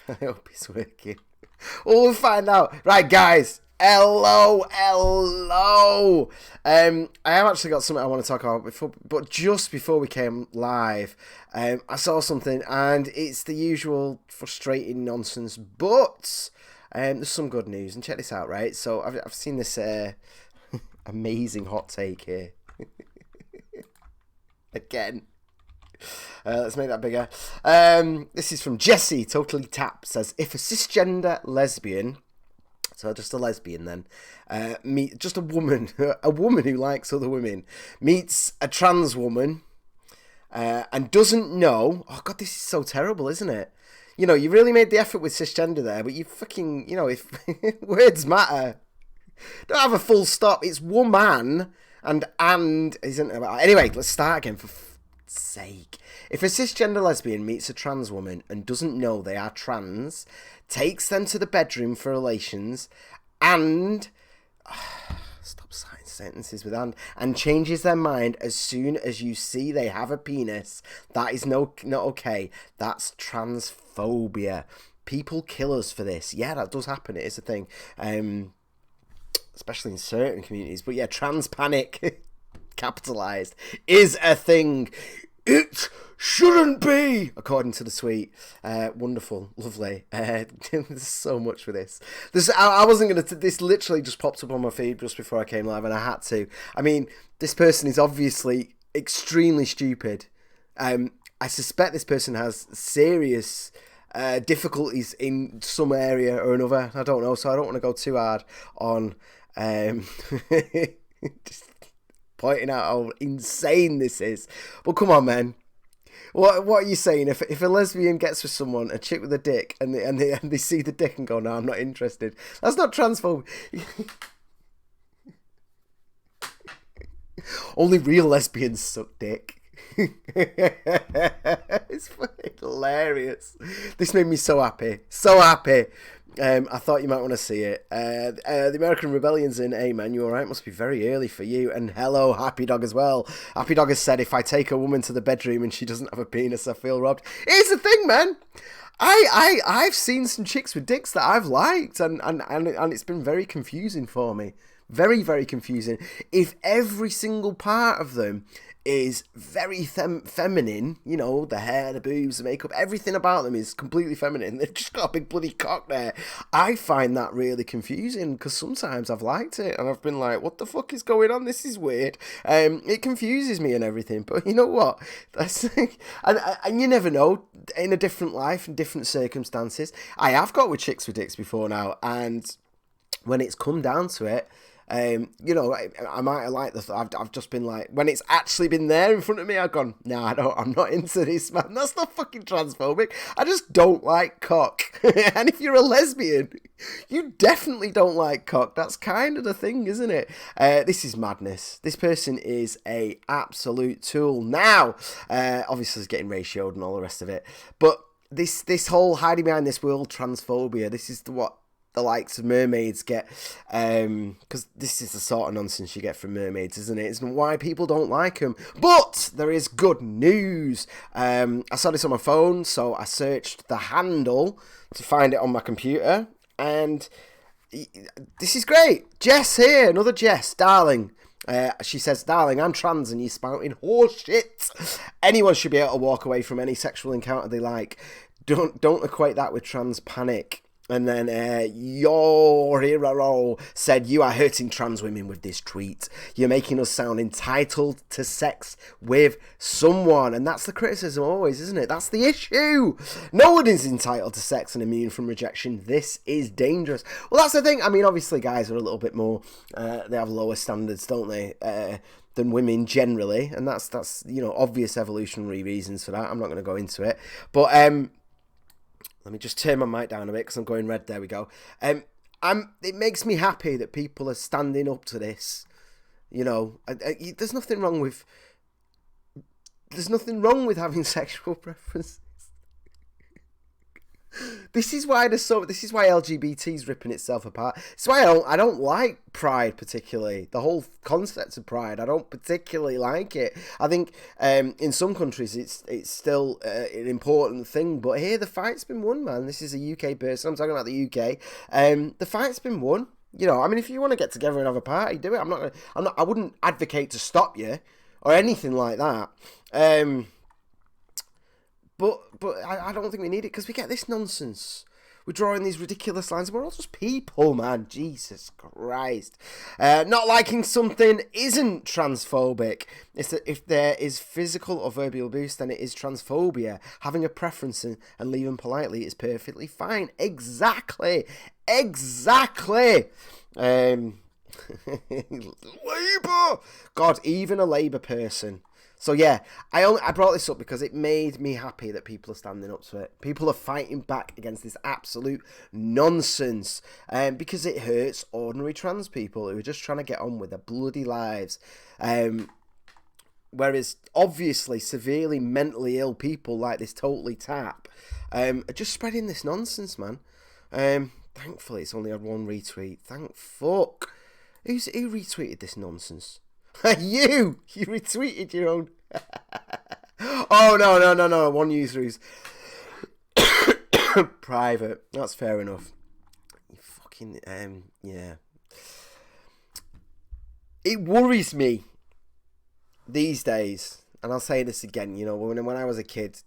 I hope it's working. Well, we'll find out. Right, guys. Hello. I have actually got something I want to talk about before, but just before we came live, I saw something, and it's the usual frustrating nonsense, but there's some good news. And check this out, right? So I've seen this amazing hot take here again. Let's make that bigger. This is from Jessie, Totally Tapped. Says, if a cisgender lesbian, so just a lesbian then, just a woman who likes other women, meets a trans woman and doesn't know, oh God, this is so terrible, isn't it? You know, you really made the effort with cisgender there, but you fucking, you know, if words matter, don't have a full stop. It's woman and isn't about. Anyway, let's start again for sake. If a cisgender lesbian meets a trans woman and doesn't know they are trans, takes them to the bedroom for relations, and stop signing sentences with and changes their mind as soon as you see they have a penis, that is not okay. That's transphobia. People kill us for this. Yeah, that does happen. It is a thing. Especially in certain communities. But yeah, trans panic, capitalised, is a thing. It shouldn't be, according to the tweet. Wonderful, lovely. There's so much for this. I wasn't going to... This literally just popped up on my feed just before I came live, and I had to. I mean, this person is obviously extremely stupid. I suspect this person has serious difficulties in some area or another. I don't know, so I don't want to go too hard on... just pointing out how insane this is. But come on, man. What are you saying? If a lesbian gets with someone, a chick with a dick, and they see the dick and go, no, I'm not interested. That's not transphobic. Only real lesbians suck dick. It's fucking hilarious. This made me so happy. So happy. I thought you might want to see it. The American Rebellion's in. Hey, man, you alright? Must be very early for you. And hello, Happy Dog as well. Happy Dog has said, if I take a woman to the bedroom and she doesn't have a penis, I feel robbed. It's the thing, man. I've seen some chicks with dicks that I've liked, and it's been very confusing for me. Very, very confusing. If every single part of them is very feminine, you know, the hair, the boobs, the makeup, everything about them is completely feminine. They've just got a big bloody cock there. I find that really confusing, because sometimes I've liked it and I've been like, what the fuck is going on? This is weird. It confuses me and everything, but you know what? That's and you never know, in a different life, in different circumstances. I have got with chicks with dicks before now, and when it's come down to it, you know, I might have liked I've just been like, when it's actually been there in front of me, I've gone, no, I'm not into this, man. That's not fucking transphobic. I just don't like cock. And if you're a lesbian, you definitely don't like cock. That's kind of the thing, isn't it? This is madness. This person is a absolute tool. Now, obviously it's getting ratioed and all the rest of it, but this whole hiding behind this world transphobia, this is what the likes of mermaids get, because this is the sort of nonsense you get from mermaids, isn't it? It's why people don't like them. But there is good news. I saw this on my phone, so I searched the handle to find it on my computer, and this is great. Jess here, another Jess, darling. She says, darling, I'm trans and you're spouting horse shit. Anyone should be able to walk away from any sexual encounter they like. Don't equate that with trans panic. And then your hero said, you are hurting trans women with this tweet. You're making us sound entitled to sex with someone. And that's the criticism always, isn't it? That's the issue. No one is entitled to sex and immune from rejection. This is dangerous. Well, that's the thing. I mean, obviously guys are a little bit more, they have lower standards, don't they, than women generally. And that's you know, obvious evolutionary reasons for that. I'm not going to go into it. But let me just turn my mic down a bit because I'm going red. There we go. It makes me happy that people are standing up to this. You know, there's nothing wrong with having sexual preferences. This is why LGBT's ripping itself apart. It's why I don't like Pride particularly. The whole concept of Pride, I don't particularly like it. I think in some countries it's still an important thing, but here the fight's been won, man. This is a UK person. I'm talking about the UK. The fight's been won. You know, I mean, if you want to get together and have a party, do it. I wouldn't advocate to stop you or anything like that. But I don't think we need it because we get this nonsense. We're drawing these ridiculous lines. We're all just people, man. Jesus Christ. Not liking something isn't transphobic. It's that if there is physical or verbal abuse, then it is transphobia. Having a preference and leaving politely is perfectly fine. Exactly. Labour. God, even a Labour person. So yeah, I brought this up because it made me happy that people are standing up to it. People are fighting back against this absolute nonsense, because it hurts ordinary trans people who are just trying to get on with their bloody lives. Whereas obviously severely mentally ill people like this totally tap are just spreading this nonsense, man. Thankfully, it's only had one retweet. Thank fuck. Who retweeted this nonsense? You retweeted your own. Oh no! One user who's private. That's fair enough. You fucking yeah. It worries me these days, and I'll say this again. You know, when I was a kid,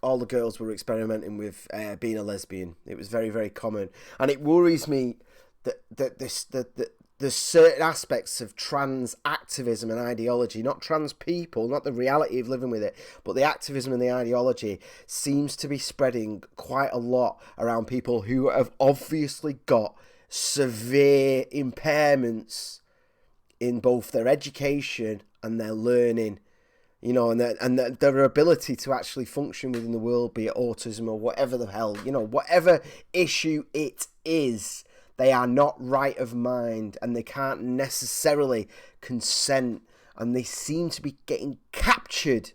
all the girls were experimenting with being a lesbian. It was very, very common, and it worries me that there's certain aspects of trans activism and ideology, not trans people, not the reality of living with it, but the activism and the ideology seems to be spreading quite a lot around people who have obviously got severe impairments in both their education and their learning, you know, and their ability to actually function within the world, be it autism or whatever the hell, you know, whatever issue it is. They are not right of mind and they can't necessarily consent, and they seem to be getting captured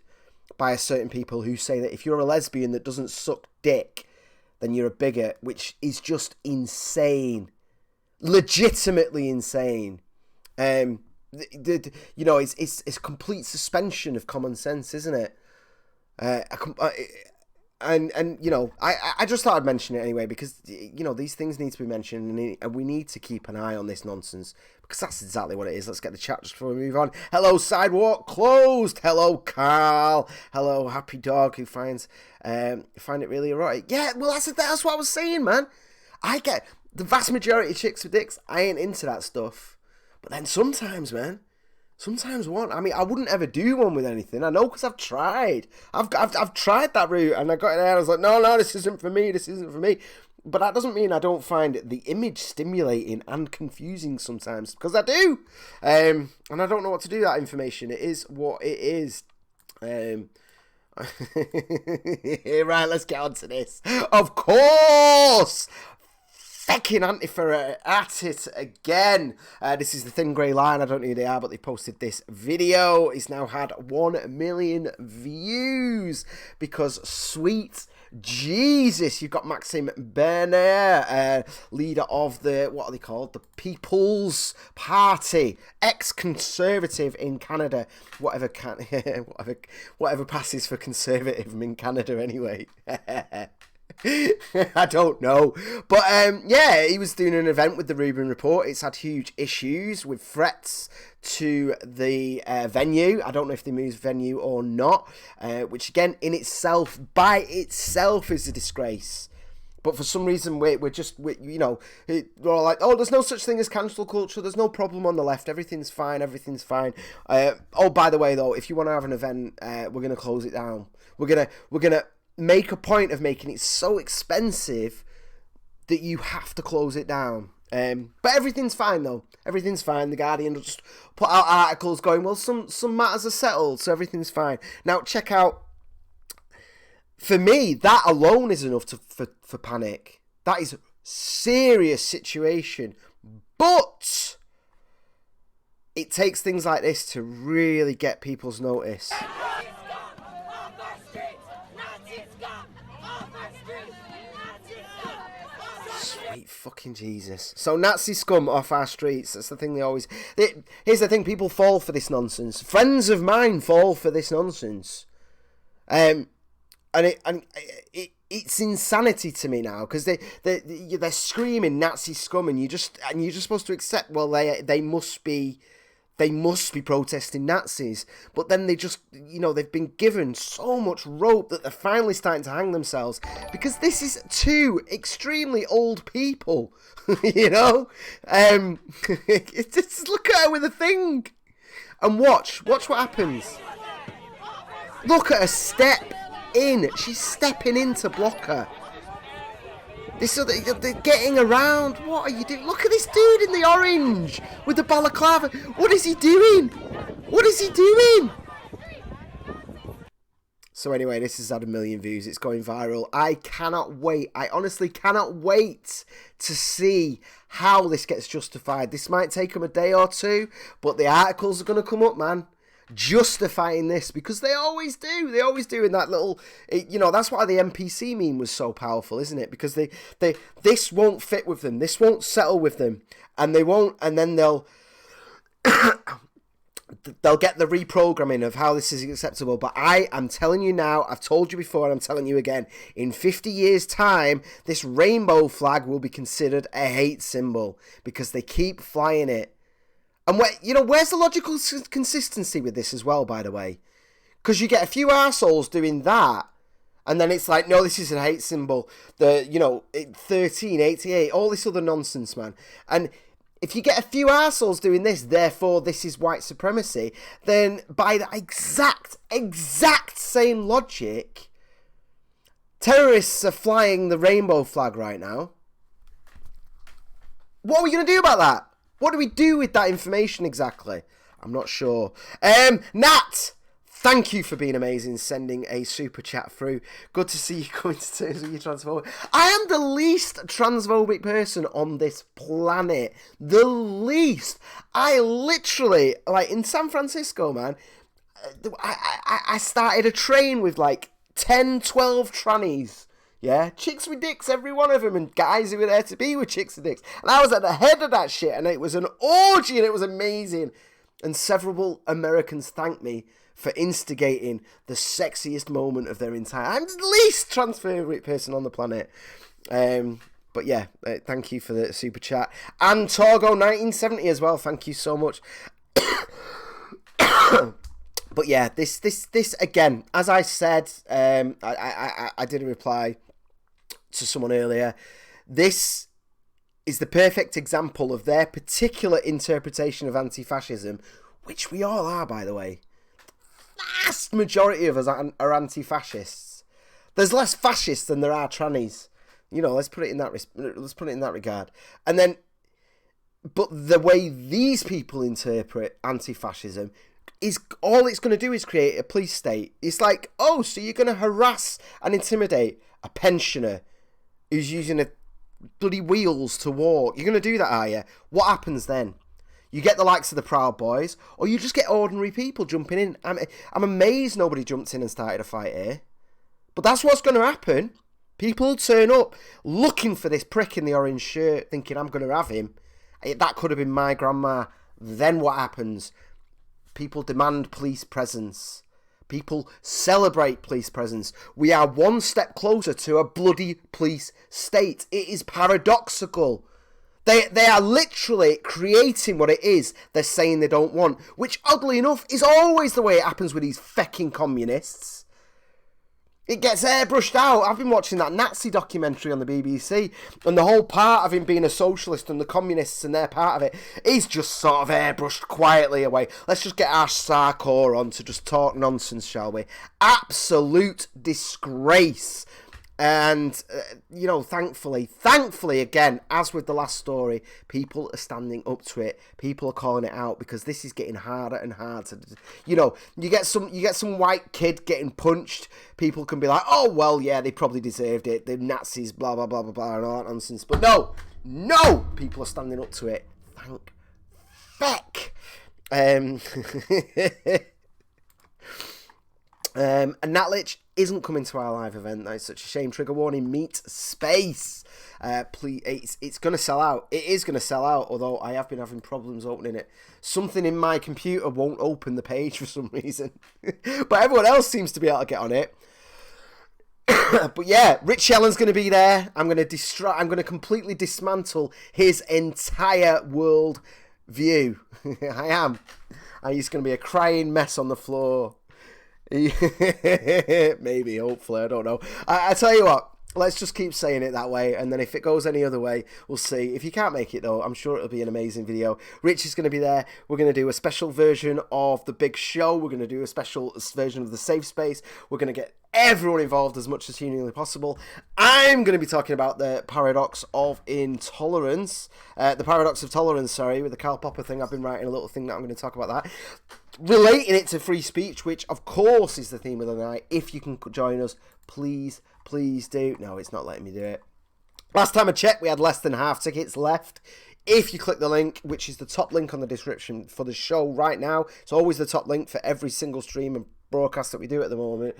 by a certain people who say that if you're a lesbian that doesn't suck dick, then you're a bigot, which is just insane. Legitimately insane. You know, it's complete suspension of common sense, isn't it? And you know, I just thought I'd mention it anyway because, you know, these things need to be mentioned and we need to keep an eye on this nonsense because that's exactly what it is. Let's get the chat just before we move on. Hello, Sidewalk Closed. Hello, Carl. Hello, Happy Dog, who find it really erotic. Yeah, well, that's what I was saying, man. I get the vast majority of chicks with dicks. I ain't into that stuff, but then sometimes, man. Sometimes one. I mean, I wouldn't ever do one with anything. I know because I've tried. I've tried that route, and I got in there. And I was like, no, this isn't for me. This isn't for me. But that doesn't mean I don't find the image stimulating and confusing sometimes, because I do. And I don't know what to do with that information. It is what it is. Right, let's get on to this. Of course. Fucking Antifa at it again. This is the Thin Grey Line. I don't know who they are, but they posted this video. It's now had 1 million views because sweet Jesus, you've got Maxime Bernier, leader of the, what are they called? The People's Party, ex-conservative in Canada. Whatever passes for conservative in Canada anyway. I don't know, but yeah, he was doing an event with the Rubin Report. It's had huge issues with threats to the venue. I don't know if they moved venue or not, which again by itself is a disgrace. But for some reason we're all like, oh, there's no such thing as cancel culture, there's no problem on the left, everything's fine. Oh, by the way though, if you want to have an event, we're gonna close it down. We're gonna make a point of making it so expensive that you have to close it down. But everything's fine though. Everything's fine. The Guardian will just put out articles going, well, some matters are settled, so everything's fine. Now check out. For me, that alone is enough for panic. That is a serious situation. But it takes things like this to really get people's notice. Sweet fucking Jesus. So Nazi scum off our streets. That's the thing they always... Here's the thing. People fall for this nonsense. Friends of mine fall for this nonsense. And it's insanity to me now, because they're screaming Nazi scum, and you're just supposed to accept, well, they must be protesting Nazis. But then they just, they've been given so much rope that they're finally starting to hang themselves, because this is two extremely old people, Just look at her with a thing and watch what happens. Look at her step in. She's stepping in to block her. They're getting around. What are you doing? Look at this dude in the orange with the balaclava. What is he doing? What is he doing? So anyway, this has had 1 million views. It's going viral. I cannot wait. I honestly cannot wait to see how this gets justified. This might take them a day or two, but the articles are going to come up, man, justifying this, because they always do. They always do in that little, that's why the NPC meme was so powerful, isn't it? Because this won't fit with them. This won't settle with them, and they won't, and then they'll get the reprogramming of how this is acceptable. But I am telling you now, I've told you before, and I'm telling you again, in 50 years' time, this rainbow flag will be considered a hate symbol, because they keep flying it. And where's the logical consistency with this as well, by the way? Because you get a few arseholes doing that, and then it's like, no, this is a hate symbol. 1388, all this other nonsense, man. And if you get a few arseholes doing this, therefore this is white supremacy, then by the exact same logic, terrorists are flying the rainbow flag right now. What are we going to do about that? What do we do with that information exactly? I'm not sure. Nat, thank you for being amazing, sending a super chat through. Good to see you coming to terms with your transphobic. I am the least transphobic person on this planet. The least. I literally, in San Francisco, man, I started a train with 10, 12 trannies. Yeah, chicks with dicks, every one of them, and guys who were there to be with chicks with dicks. And I was at the head of that shit, and it was an orgy, and it was amazing. And several Americans thanked me for instigating the sexiest moment of their entire... I'm the least transphobic person on the planet. But yeah, thank you for the super chat. And Torgo1970 as well, thank you so much. But yeah, this again, as I said, I did a reply to someone earlier. This is the perfect example of their particular interpretation of anti-fascism, which we all are, by the way. Vast majority of us are anti-fascists. There's less fascists than there are trannies. Let's put it in that regard. And then, but the way these people interpret anti-fascism is all it's going to do is create a police state. It's like, oh, so you're going to harass and intimidate a pensioner who's using a bloody wheels to walk. You're going to do that, are you? What happens then? You get the likes of the Proud Boys, or you just get ordinary people jumping in. I'm amazed nobody jumped in and started a fight here. But that's what's going to happen. People turn up looking for this prick in the orange shirt, thinking, I'm going to have him. That could have been my grandma. Then what happens? People demand police presence. People celebrate police presence. We are one step closer to a bloody police state. It is paradoxical. They are literally creating what it is they're saying they don't want, which oddly enough is always the way it happens with these fecking communists. It gets airbrushed out. I've been watching that Nazi documentary on the BBC, and the whole part of him being a socialist and the communists and their part of it is just sort of airbrushed quietly away. Let's just get our Sarkor on to just talk nonsense, shall we? Absolute disgrace. And, thankfully, again, as with the last story, people are standing up to it. People are calling it out, because this is getting harder and harder. You get some white kid getting punched. People can be like, oh, well, yeah, they probably deserved it. They're Nazis, blah, blah, blah, blah, blah, and all that nonsense. But no, people are standing up to it. Thank feck. And Nat Lich isn't coming to our live event. That's such a shame. Trigger warning, meet space. Please, it's going to sell out. It is going to sell out, although I have been having problems opening it. Something in my computer won't open the page for some reason. But everyone else seems to be able to get on it. But yeah, Rich Allen's going to be there. I'm going to completely dismantle his entire world view. I am. And he's going to be a crying mess on the floor. Maybe, hopefully, I don't know. I tell you what, let's just keep saying it that way, and then if it goes any other way, we'll see. If you can't make it though, I'm sure it'll be an amazing video. Rich is going to be there. We're going to do a special version of the big show. We're going to do a special version of the safe space. We're going to get everyone involved as much as humanly possible. I'm going to be talking about the paradox of intolerance, the paradox of tolerance, sorry, with the Karl Popper thing. I've been writing a little thing that I'm going to talk about that, relating it to free speech, which of course is the theme of the night. If you can join us, please do. No, it's not letting me do it. Last time I checked, we had less than half tickets left. If you click the link, which is the top link on the description for the show right now, it's always the top link for every single stream and broadcast that we do at the moment.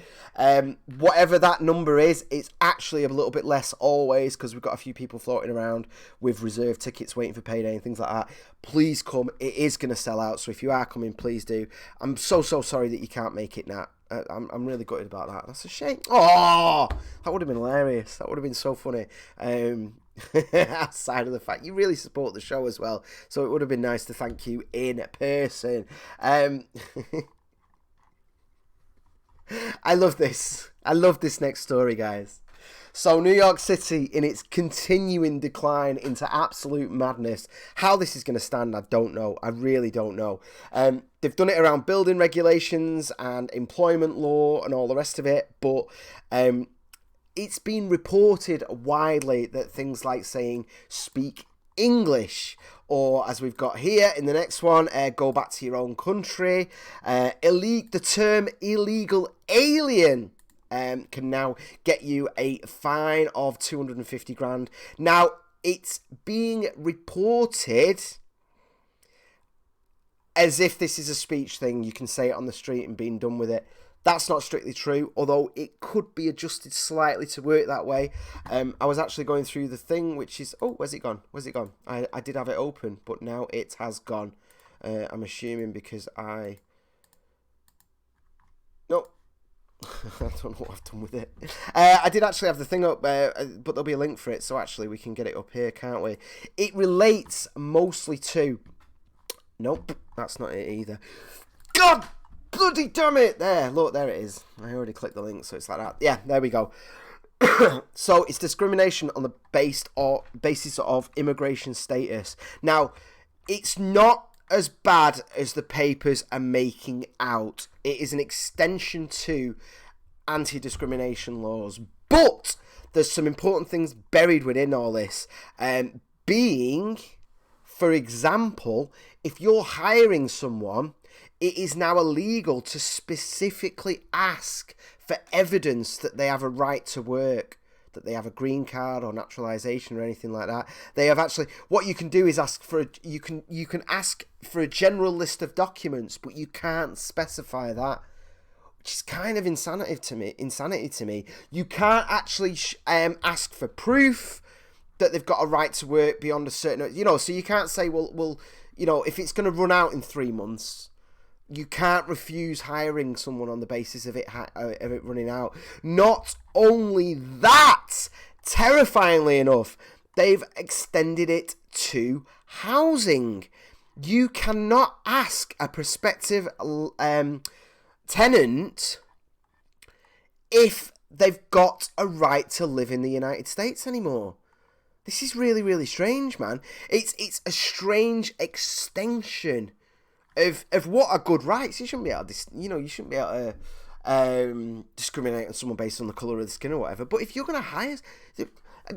Whatever that number is, it's actually a little bit less always, because we've got a few people floating around with reserved tickets waiting for payday and things like that. Please come. It is going to sell out, so if you are coming, please do. I'm so sorry that you can't make it, Nat. I'm really gutted about that. That's a shame. Oh, that would have been hilarious. That would have been so funny. Outside of the fact you really support the show as well, so it would have been nice to thank you in person. I love this. I love this next story, guys. So New York City, in its continuing decline into absolute madness. How this is going to stand, I don't know. I really don't know. They've done it around building regulations and employment law and all the rest of it. But it's been reported widely that things like saying speak English, or as we've got here in the next one, go back to your own country. The term illegal alien can now get you a fine of 250 grand. Now, it's being reported as if this is a speech thing. You can say it on the street and being done with it. That's not strictly true, although it could be adjusted slightly to work that way. I was actually going through the thing, which is... Oh, where's it gone? Where's it gone? I did have it open, but now it has gone. I'm assuming because I... No. I don't know what I've done with it. I did actually have the thing up, but there'll be a link for it, so actually we can get it up here, can't we? It relates mostly to... Nope, that's not it either. God! Bloody damn it! There, look, there it is. I already clicked the link, so it's like that. Yeah, there we go. So it's discrimination on the basis of immigration status. Now, it's not as bad as the papers are making out. It is an extension to anti-discrimination laws, but there's some important things buried within all this. Being, for example, if you're hiring someone, it is now illegal to specifically ask for evidence that they have a right to work, that they have a green card or naturalization or anything like that. They have actually, what you can do is ask for you can ask for a general list of documents, but you can't specify that, which is kind of insanity to me. You can't actually ask for proof that they've got a right to work beyond a certain, so you can't say, well, if it's going to run out in 3 months, you can't refuse hiring someone on the basis of it running out. Not only that, terrifyingly enough, they've extended it to housing. You cannot ask a prospective tenant if they've got a right to live in the United States anymore. This is really, really strange, man. It's a strange extension of what are good rights. You shouldn't be able to, you shouldn't be able to discriminate on someone based on the colour of the skin or whatever. But if you're going to hire,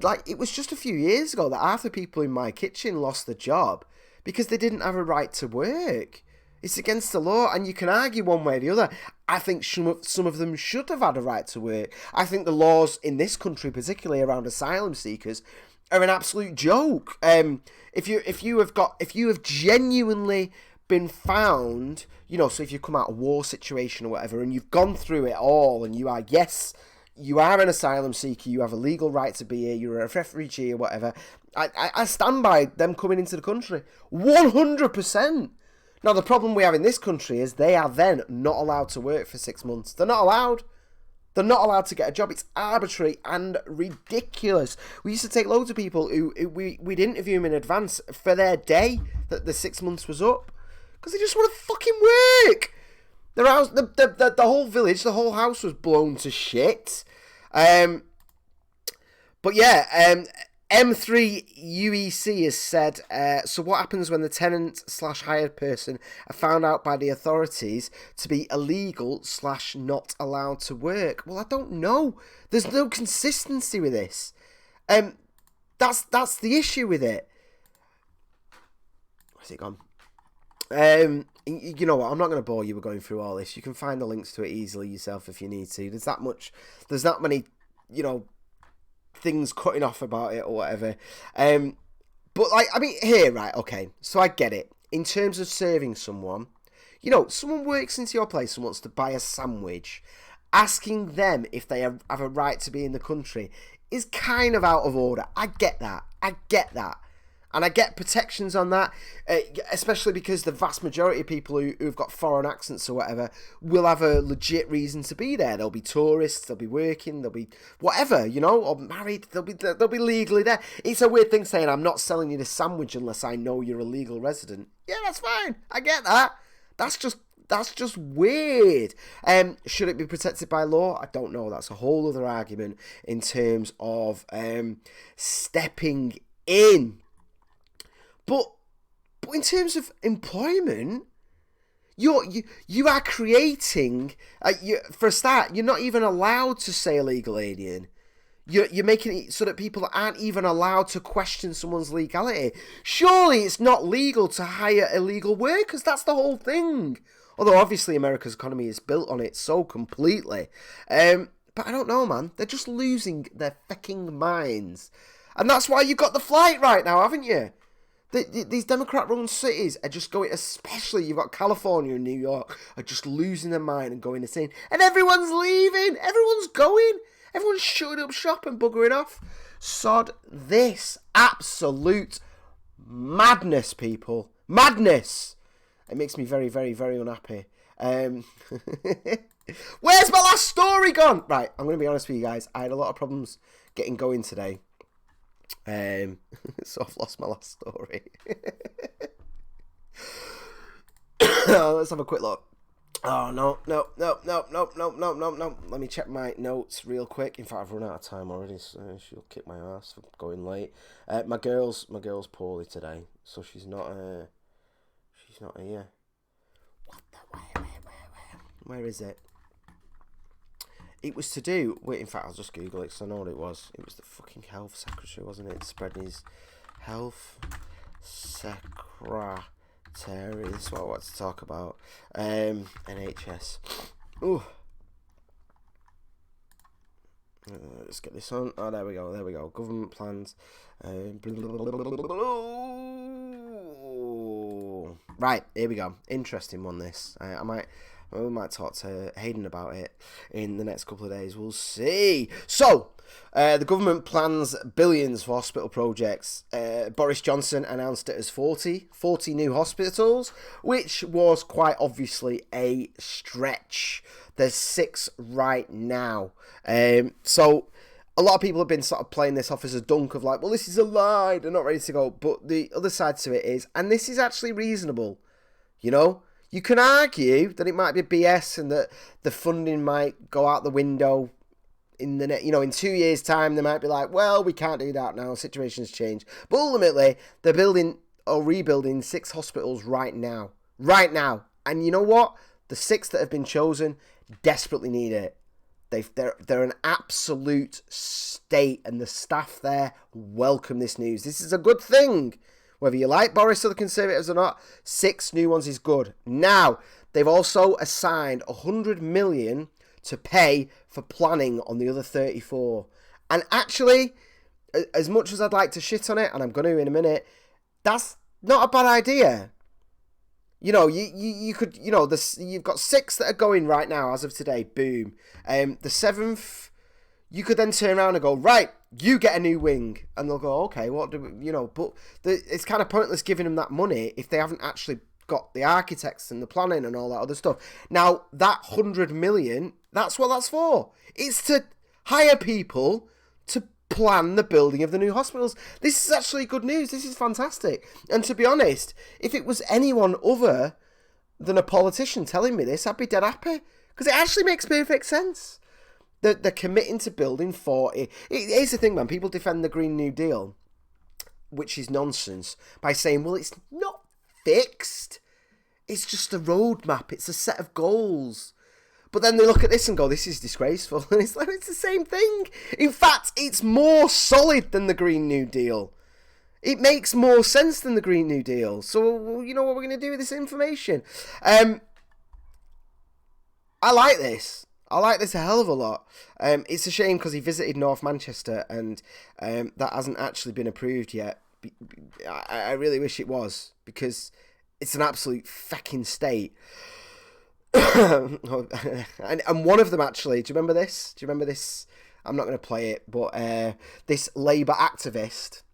like, it was just a few years ago that half the people in my kitchen lost their job because they didn't have a right to work. It's against the law, and you can argue one way or the other. I think some of them should have had a right to work. I think the laws in this country, particularly around asylum seekers, are an absolute joke. If you have genuinely been found, so if you come out of a war situation or whatever, and you've gone through it all, and you are an asylum seeker, you have a legal right to be here, you're a refugee or whatever, I stand by them coming into the country. 100%. Now, the problem we have in this country is they are then not allowed to work for 6 months. They're not allowed. They're not allowed to get a job. It's arbitrary and ridiculous. We used to take loads of people who we'd interview them in advance for their day that the 6 months was up, because they just want to fucking work. Their house, the whole village, the whole house was blown to shit. But yeah, M3 UEC has said, so what happens when the tenant/hired person are found out by the authorities to be illegal/not allowed to work? Well, I don't know. There's no consistency with this. That's the issue with it. Where's it gone? You know what? I'm not going to bore you with going through all this. You can find the links to it easily yourself if you need to. There's that many, things cutting off about it or whatever. But here, right, okay. So I get it. In terms of serving someone, someone works into your place and wants to buy a sandwich, asking them if they have a right to be in the country is kind of out of order. I get that. And I get protections on that, especially because the vast majority of people who've got foreign accents or whatever will have a legit reason to be there. They'll be tourists, they'll be working, they'll be whatever, or married, they'll be legally there. It's a weird thing saying, I'm not selling you the sandwich unless I know you're a legal resident. Yeah, that's fine. I get that. That's just weird. Should it be protected by law? I don't know. That's a whole other argument in terms of stepping in. But in terms of employment, you are creating. For a start, you're not even allowed to say illegal alien. You're making it so that people aren't even allowed to question someone's legality. Surely it's not legal to hire illegal workers. That's the whole thing. Although obviously America's economy is built on it so completely. But I don't know, man. They're just losing their fucking minds, and that's why you've got the flight right now, haven't you? These Democrat-run cities are just going, especially you've got California and New York, are just losing their mind and going insane. And everyone's leaving. Everyone's going. Everyone's shutting up shop and buggering off. Sod this. Absolute madness, people. Madness. It makes me very, very, very unhappy. Where's my last story gone? Right, I'm going to be honest with you guys. I had a lot of problems getting going today. So I've lost my last story. Let's have a quick look. Oh, no. Let me check my notes real quick. In fact, I've run out of time already, so she'll kick my ass for going late. My girl's poorly today, so she's not here. What the, where is it? It was to do. Wait, in fact, I'll just Google it because I know what it was. It was the fucking health secretary, wasn't it? Spreading his health secretary. This is what I want to talk about. NHS. Ooh. Let's get this on. Oh, there we go. Government plans. Right, here we go. Interesting one, this. We might talk to Hayden about it in the next couple of days. We'll see. So, the government plans billions for hospital projects. Boris Johnson announced it as 40 new hospitals, which was quite obviously a stretch. There's 6 right now. So, a lot of people have been sort of playing this off as a dunk of like, well, this is a lie, they're not ready to go. But the other side to it is, and this is actually reasonable, you can argue that it might be BS and that the funding might go out the window in in 2 years' time. They might be like, well, we can't do that now. Situation's changed. But ultimately, they're building or rebuilding 6 hospitals right now. And you know what? The 6 that have been chosen desperately need it. They're an absolute state, and the staff there welcome this news. This is a good thing. Whether you like Boris or the Conservatives or not, 6 new ones is good. Now, they've also assigned 100 million to pay for planning on the other 34. And actually, as much as I'd like to shit on it, and I'm going to in a minute, that's not a bad idea. You could, you've got 6 that are going right now as of today. Boom. The 7th, you could then turn around and go, right, you get a new wing, and they'll go, okay, what do we, but it's kind of pointless giving them that money if they haven't actually got the architects and the planning and all that other stuff. Now, that 100 million, that's what that's for. It's to hire people to plan the building of the new hospitals. This is actually good news. This is fantastic. And to be honest, if it was anyone other than a politician telling me this, I'd be dead happy, because it actually makes perfect sense. They're committing to building 40. Here's the thing, man. People defend the Green New Deal, which is nonsense, by saying, well, it's not fixed. It's just a roadmap. It's a set of goals. But then they look at this and go, this is disgraceful. And it's like, it's the same thing. In fact, it's more solid than the Green New Deal. It makes more sense than the Green New Deal. So, you know what we're going to do with this information? I like this. I like this a hell of a lot. It's a shame because he visited North Manchester and that hasn't actually been approved yet. I really wish it was, because it's an absolute fucking state. and one of them, actually, do you remember this? I'm not going to play it, but this Labour activist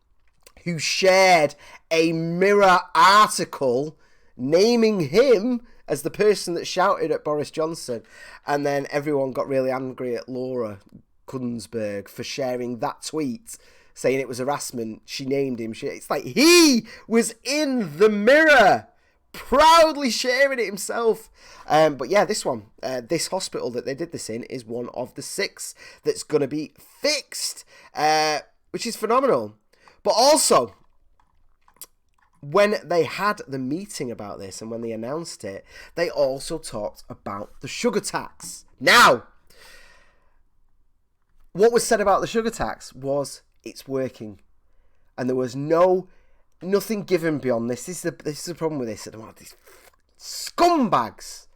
who shared a Mirror article naming him as the person that shouted at Boris Johnson, and then everyone got really angry at Laura Kunsberg for sharing that tweet, saying it was harassment. She named him. It's like he was in the Mirror, proudly sharing it himself. But yeah, this one, this hospital that they did this in, is one of the 6 that's going to be fixed, which is phenomenal. But also, when they had the meeting about this and when they announced it, they also talked about the sugar tax. Now, what was said about the sugar tax was it's working, and there was nothing given beyond this. This is the problem with this. These scumbags.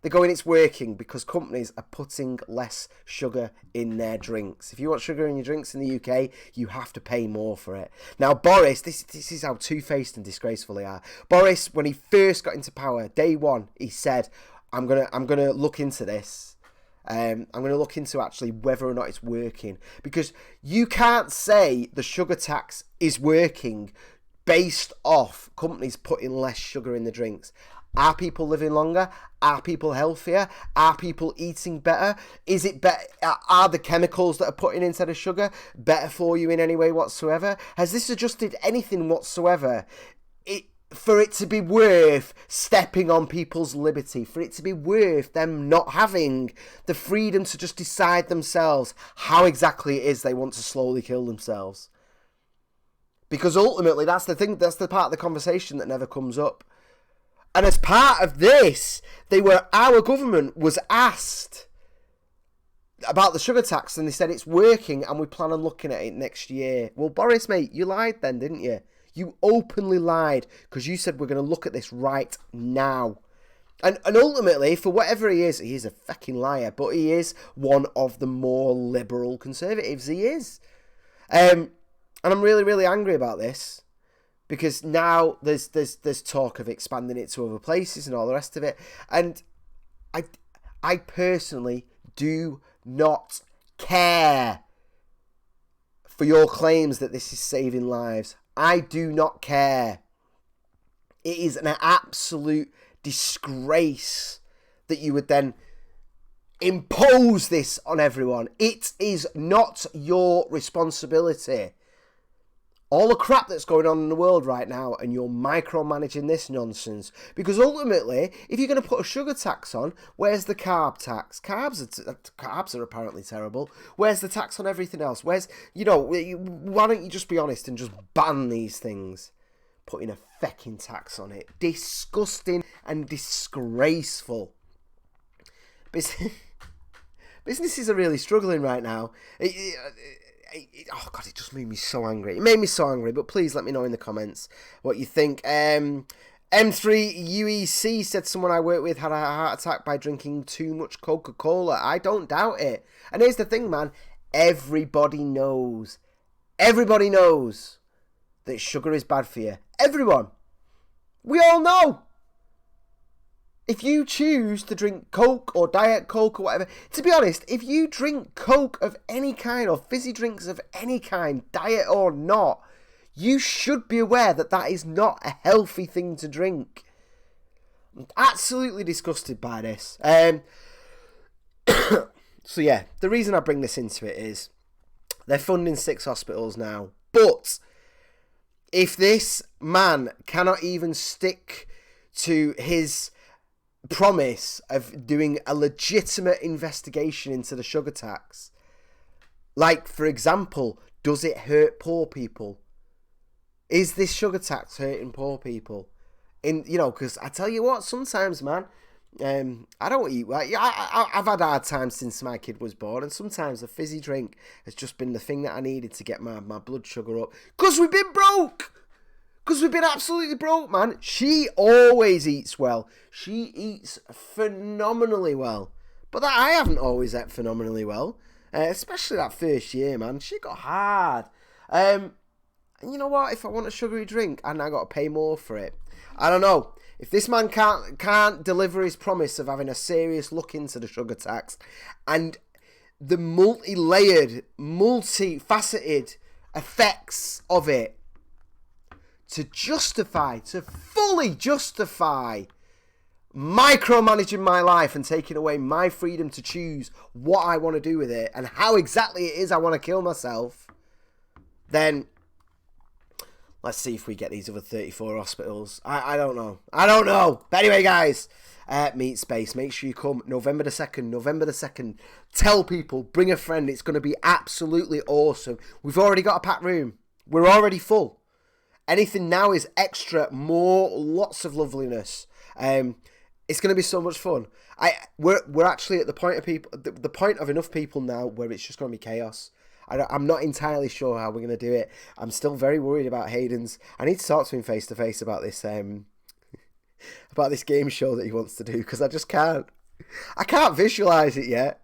They're going, it's working because companies are putting less sugar in their drinks. If you want sugar in your drinks in the UK, you have to pay more for it. Now, Boris, this is how two-faced and disgraceful they are. Boris, when he first got into power, day one, he said, I'm gonna look into this. I'm going to look into actually whether or not it's working, because you can't say the sugar tax is working based off companies putting less sugar in the drinks. Are people living longer? Are people healthier? Are people eating better? Is it better? Are the chemicals that are put in instead of sugar better for you in any way whatsoever? Has this adjusted anything whatsoever? For it to be worth stepping on people's liberty, for it to be worth them not having the freedom to just decide themselves how exactly it is they want to slowly kill themselves. Because ultimately, that's the thing, that's the part of the conversation that never comes up. And as part of this, our government was asked about the sugar tax, and they said it's working and we plan on looking at it next year. Well, Boris, mate, you lied then, didn't you? You openly lied, because you said we're going to look at this right now. And ultimately, for whatever he is a fucking liar, but he is one of the more liberal conservatives. He is. And I'm really, really angry about this, because now there's talk of expanding it to other places and all the rest of it. And I personally do not care for your claims that this is saving lives. I do not care. It is an absolute disgrace that you would then impose this on everyone. It is not your responsibility. All the crap that's going on in the world right now, and you're micromanaging this nonsense. Because ultimately, if you're going to put a sugar tax on, where's the carb tax? Carbs are apparently terrible. Where's the tax on everything else? Why don't you just be honest and just ban these things? Putting a fecking tax on it. Disgusting and disgraceful. Businesses are really struggling right now. Oh God, it just made me so angry. It made me so angry, but please let me know in the comments what you think. M3UEC said someone I work with had a heart attack by drinking too much Coca-Cola. I don't doubt it. And here's the thing, man. Everybody knows that sugar is bad for you. Everyone. We all know. If you choose to drink Coke or Diet Coke or whatever, to be honest, if you drink Coke of any kind or fizzy drinks of any kind, diet or not, you should be aware that that is not a healthy thing to drink. I'm absolutely disgusted by this. So yeah, the reason I bring this into it is they're funding 6 hospitals now. But if this man cannot even stick to his promise of doing a legitimate investigation into the sugar tax, like, for example, does it hurt poor people? Is this sugar tax hurting poor people? Because I tell you what, sometimes, man, I don't eat well. I've had hard times since my kid was born, and sometimes a fizzy drink has just been the thing that I needed to get my blood sugar up. Because we've been broke! Because we've been absolutely broke, man. She always eats well. She eats phenomenally well. But I haven't always ate phenomenally well. Especially that first year, man. She got hard. And you know what? If I want a sugary drink, and I got to pay more for it. I don't know. If this man can't deliver his promise of having a serious look into the sugar tax and the multi-layered, multi-faceted effects of it, to fully justify micromanaging my life and taking away my freedom to choose what I want to do with it and how exactly it is I want to kill myself, then let's see if we get these other 34 hospitals. I don't know. But anyway, guys, Meet Space. Make sure you come November the 2nd. Tell people, bring a friend. It's going to be absolutely awesome. We've already got a packed room. We're already full. Anything now is extra, more, lots of loveliness. It's going to be so much fun. We're actually at the point of the point of enough people now where it's just going to be chaos. I'm not entirely sure how we're going to do it. I'm still very worried about Hayden's. I need to talk to him face to face about this about this game show that he wants to do, because I just can't. I can't visualize it yet.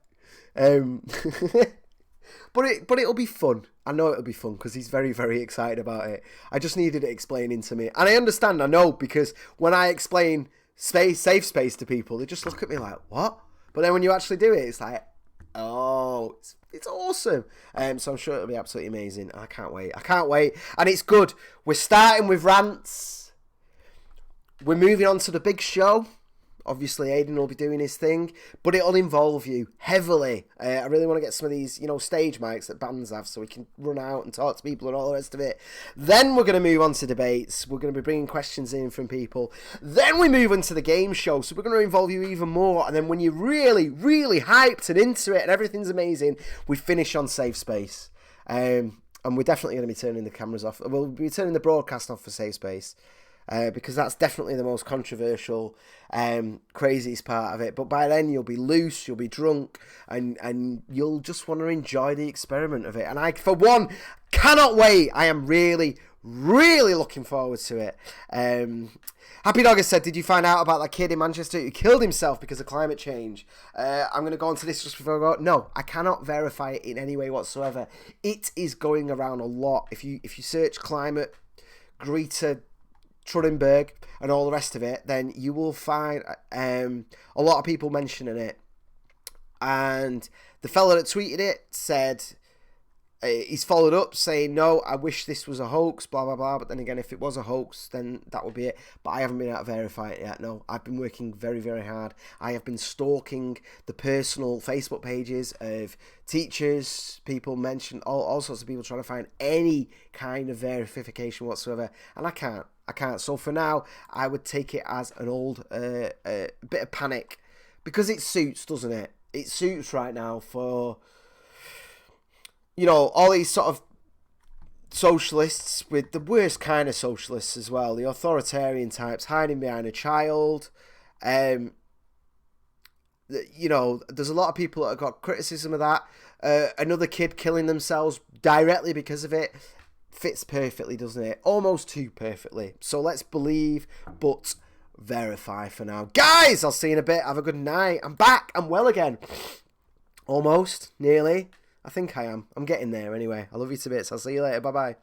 But it'll be fun. I know it'll be fun because he's very, very excited about it. I just needed it explaining to me. And I understand, I know, because when I explain safe space to people, they just look at me like, what? But then when you actually do it, it's like, oh, it's awesome. So I'm sure it'll be absolutely amazing. I can't wait. And it's good. We're starting with rants. We're moving on to the big show. Obviously, Aiden will be doing his thing, but it'll involve you heavily. I really want to get some of these, stage mics that bands have so we can run out and talk to people and all the rest of it. Then we're going to move on to debates. We're going to be bringing questions in from people. Then we move into the game show, so we're going to involve you even more. And then when you're really, really hyped and into it and everything's amazing, we finish on Safe Space. And we're definitely going to be turning the cameras off. We'll be turning the broadcast off for Safe Space. Because that's definitely the most controversial, craziest part of it. But by then you'll be loose, you'll be drunk, and you'll just want to enjoy the experiment of it. And I, for one, cannot wait. I am really, really looking forward to it. Happy Dog has said, did you find out about that kid in Manchester who killed himself because of climate change? I'm going to go on to this just before I go. No, I cannot verify it in any way whatsoever. It is going around a lot. If you search climate, Greta Thunberg and all the rest of it, then you will find a lot of people mentioning it. And the fella that tweeted it said he's followed up saying, no, I wish this was a hoax, blah blah blah, but then again, if it was a hoax, then that would be it. But I haven't been able to verify it yet. No, I've been working very, very hard. I have been stalking the personal Facebook pages of teachers, people mentioned, all sorts of people trying to find any kind of verification whatsoever, and I can't. So for now, I would take it as an old bit of panic, because it suits, doesn't it? It suits right now for, all these sort of socialists, with the worst kind of socialists as well, the authoritarian types hiding behind a child. There's a lot of people that have got criticism of that. Another kid killing themselves directly because of it. Fits perfectly, doesn't it? Almost too perfectly. So let's believe, but verify for now. Guys, I'll see you in a bit. Have a good night. I'm back. I'm well again. Almost. Nearly. I think I am. I'm getting there anyway. I love you to bits. I'll see you later. Bye-bye.